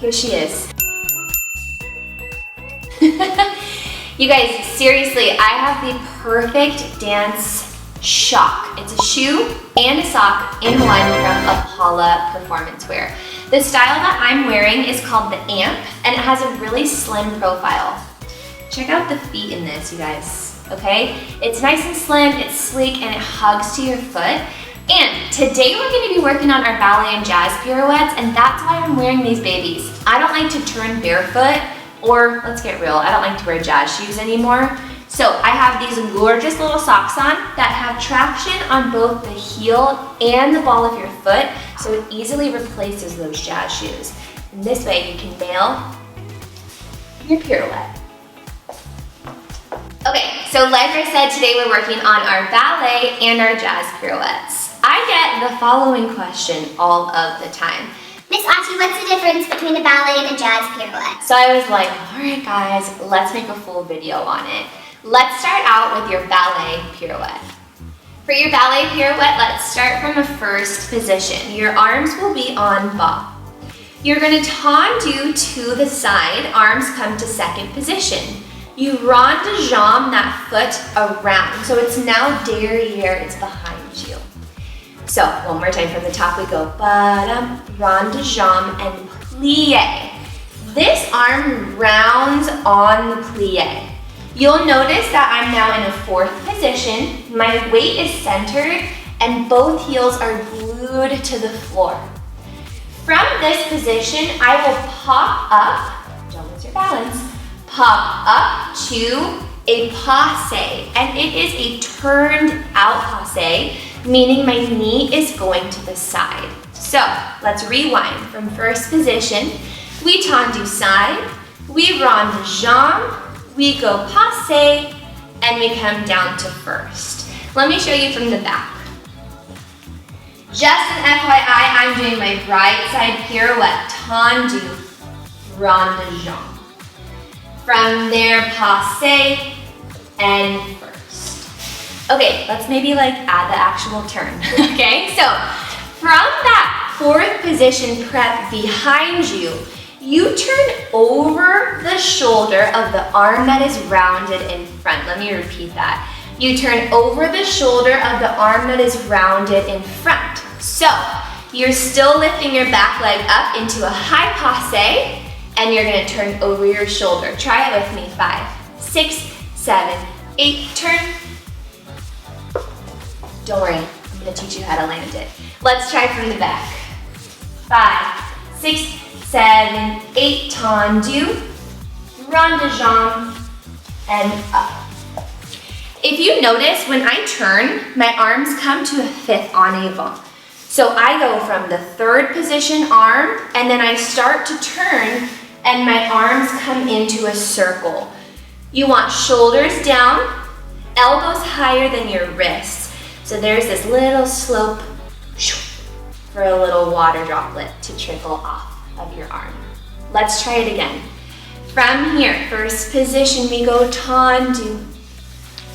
Here she is. You guys, seriously, I have the perfect dance shock. It's a shoe and a sock in one from Apolla Performance Wear. The style that I'm wearing is called the Amp, and it has a really slim profile. Check out the feet in this, you guys, okay? It's nice and slim, it's sleek, and it hugs to your foot. And today we're gonna be working on our ballet and jazz pirouettes, and that's why I'm wearing these babies. I don't like to turn barefoot, or let's get real, I don't like to wear jazz shoes anymore. So I have these gorgeous little socks on that have traction on both the heel and the ball of your foot, so it easily replaces those jazz shoes. And this way you can nail your pirouette. Okay, so like I said, today we're working on our ballet and our jazz pirouettes. I get the following question all of the time. Miss Achi, what's the difference between the ballet and the jazz pirouette? So I was like, all right guys, let's make a full video on it. Let's start out with your ballet pirouette. For your ballet pirouette, let's start from a first position. Your arms will be en bas. You're gonna tendu to the side, arms come to second position. You rond de jambe that foot around. So it's now derriere, it's behind you. So one more time from the top, we go ba-dum, rond de jambe and plie. This arm rounds on the plie. You'll notice that I'm now in a fourth position. My weight is centered and both heels are glued to the floor. From this position, I will pop up, don't lose your balance, pop up to a passe, and it is a turned out passe, meaning my knee is going to the side. So let's rewind from first position. We tendu side, we rond de jambe, we go passe, and we come down to first. Let me show you from the back. Just an FYI, I'm doing my right side pirouette, tendu, rond de jambe. From there, passe, and first. Okay, let's maybe like add the actual turn, okay? So, from that fourth position prep behind you, you turn over the shoulder of the arm that is rounded in front. Let me repeat that. You turn over the shoulder of the arm that is rounded in front. So, you're still lifting your back leg up into a high passe, and you're gonna turn over your shoulder. Try it with me. 5, 6, 7, 8, turn. Don't worry, I'm gonna teach you how to land it. Let's try from the back. 5, 6, 7, 8, tendu, rond de jambe, and up. If you notice, when I turn, my arms come to a fifth en avant. So I go from the third position arm, and then I start to turn, and my arms come into a circle. You want shoulders down, elbows higher than your wrists. So there's this little slope for a little water droplet to trickle off of your arm. Let's try it again. From here, first position, we go tendu,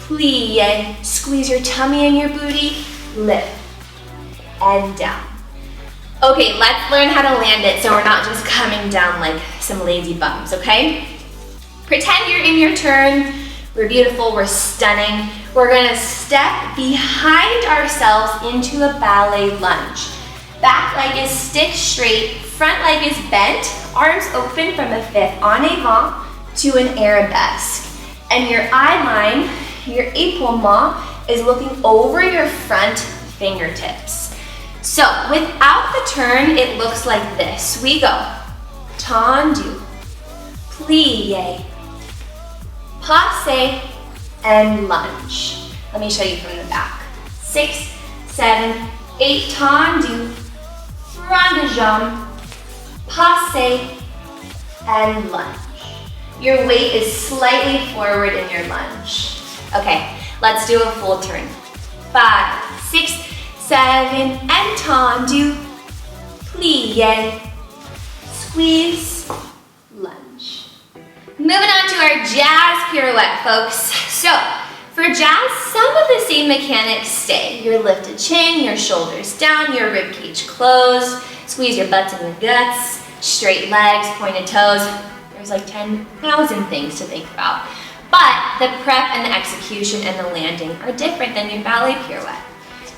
plie, squeeze your tummy and your booty, lift, and down. Okay, let's learn how to land it so we're not just coming down like some lazy bums, okay? Pretend you're in your turn. We're beautiful, we're stunning. We're gonna step behind ourselves into a ballet lunge. Back leg is stick straight, front leg is bent, arms open from a fifth en avant to an arabesque. And your eye line, your épaulement, is looking over your front fingertips. So without the turn, it looks like this. We go tendu, plie, passe, and lunge. Let me show you from the back. 6, 7, 8, tendu, rond de jambe, passe, and lunge. Your weight is slightly forward in your lunge. Okay, let's do a full turn. 5, 6, 7, and tendu, plie, squeeze, lunge. Moving on to our jazz pirouette, folks. So, for jazz, some of the same mechanics stay. Your lifted chin, your shoulders down, your rib cage closed, squeeze your butts and your guts. straight legs, pointed toes. There's like 10,000 things to think about. But the prep and the execution and the landing are different than your ballet pirouette.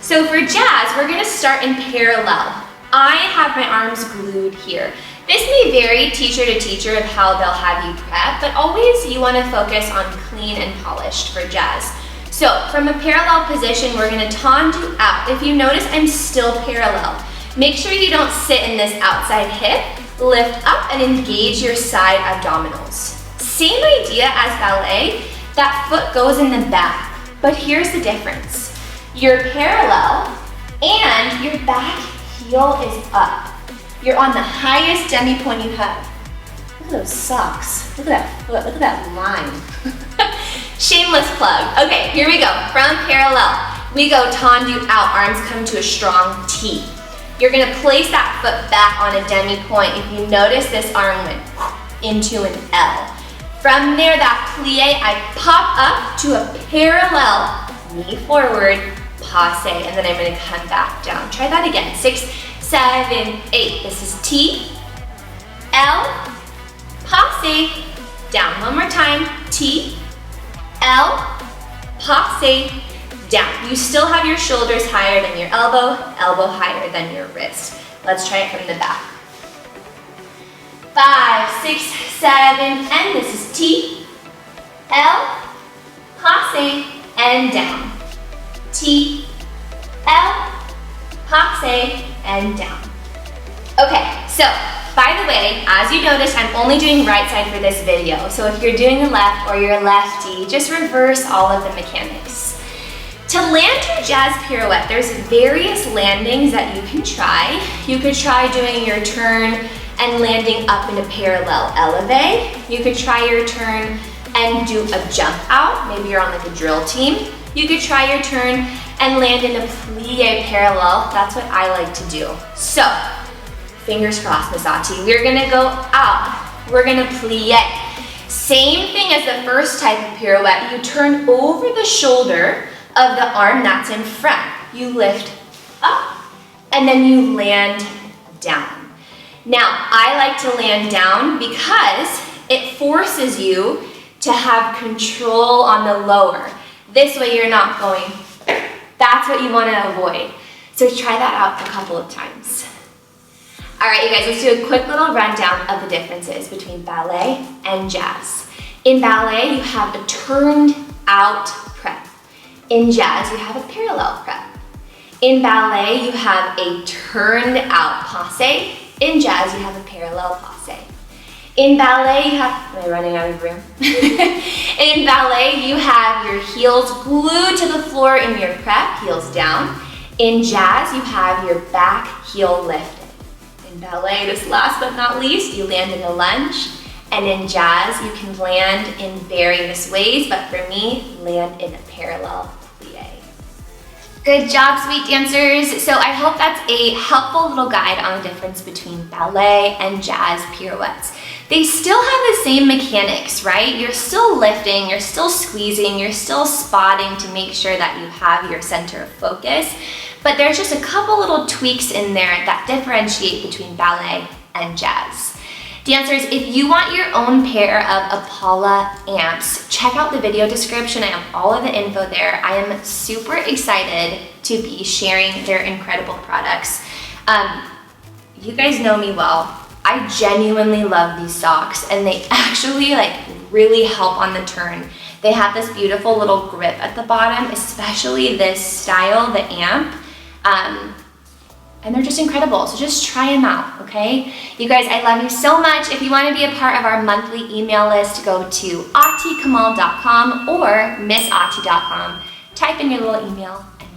So for jazz, we're gonna start in parallel. I have my arms glued here. This may vary teacher to teacher of how they'll have you prep, but always you wanna focus on clean and polished for jazz. So from a parallel position, we're gonna tendu out. If you notice, I'm still parallel. Make sure you don't sit in this outside hip. Lift up and engage your side abdominals. Same idea as ballet, that foot goes in the back, but here's the difference. You're parallel and your back heel is up. You're on the highest demi-point you have. Look at those socks. Look at that foot, look at that line. Shameless plug. Okay, here we go. From parallel, we go tendu out, arms come to a strong T. You're gonna place that foot back on a demi-point. If you notice, this arm went into an L. From there, that plie, I pop up to a parallel, knee forward, passe, and then I'm gonna come back down. Try that again. 6, 7, 8. This is T, L, passe, down. One more time. T, L, passe, down. You still have your shoulders higher than your elbow, elbow higher than your wrist. Let's try it from the back. 5, 6, 7, and this is T, L, passe, and down. T, L, passe, and down. Okay, so by the way, as you notice, I'm only doing right side for this video. So if you're doing the left or you're lefty, just reverse all of the mechanics. To land your jazz pirouette, there's various landings that you can try. You could try doing your turn and landing up in a parallel elevate. You could try your turn and do a jump out. Maybe you're on like a drill team. You could try your turn and land in a plie parallel. That's what I like to do. So, fingers crossed, Miss Ati. We're gonna go out. We're gonna plie. Same thing as the first type of pirouette. You turn over the shoulder of the arm that's in front. You lift up and then you land down. Now, I like to land down because it forces you to have control on the lower. This way you're not going, that's what you want to avoid. So try that out a couple of times. All right, you guys, let's do a quick little rundown of the differences between ballet and jazz. In ballet, you have a turned out prep. In jazz, you have a parallel prep. In ballet, you have a turned out passe. In jazz, you have a parallel passe. In ballet, you have, am I running out of room? In ballet, you have your heels glued to the floor in your prep, heels down. In jazz, you have your back heel lifted. In ballet, this last but not least, you land in a lunge. And in jazz, you can land in various ways, but for me, land in a parallel plie. Good job, sweet dancers. So I hope that's a helpful little guide on the difference between ballet and jazz pirouettes. They still have the same mechanics, right? You're still lifting, you're still squeezing, you're still spotting to make sure that you have your center of focus, but there's just a couple little tweaks in there that differentiate between ballet and jazz. Dancers, if you want your own pair of Apolla amps, check out the video description. I have all of the info there. I am super excited to be sharing their incredible products. You guys know me well. I genuinely love these socks, and they actually really help on the turn. They have this beautiful little grip at the bottom, especially this style, the amp. And they're just incredible, so just try them out, okay? You guys, I love you so much. If you want to be a part of our monthly email list, go to atikamal.com or missati.com. Type in your little email and